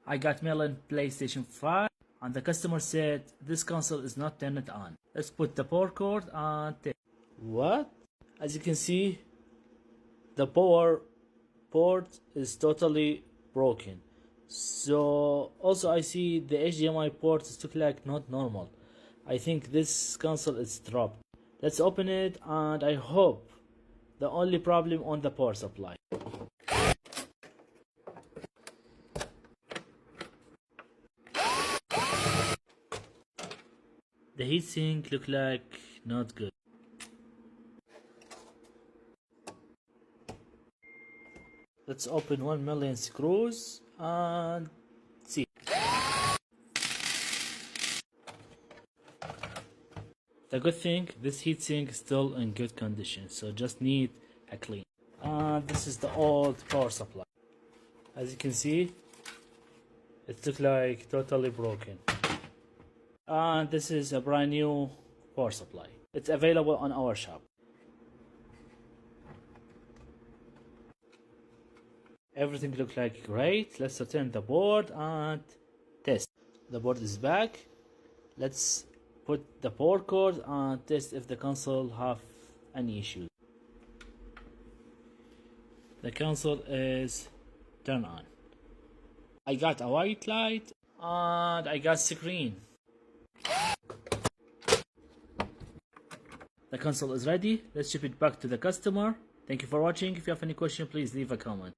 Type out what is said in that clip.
I got mail in PlayStation 5 and the customer said this console is not turned on. Let's put the power cord and test. What? As you can see, the power port is totally broken. So also I see the HDMI port is look like not normal. I think this console is dropped. Let's open it and I hope the only problem on the power supply. The heatsink look like not good. Let's open 1 million screws and see. The good thing, this heatsink is still in good condition, so just need a clean. And this is the old power supply. As you can see, it looks like totally broken. And this is a brand new power supply. It's available on our shop. Everything looks like great. Let's return the board and test. The board is back. Let's put the power cord and test if the console have any issues. The console is turned on. I got a white light and I got screen. The console is ready. Let's ship it back to the customer. Thank you for watching. If you have any question, please leave a comment.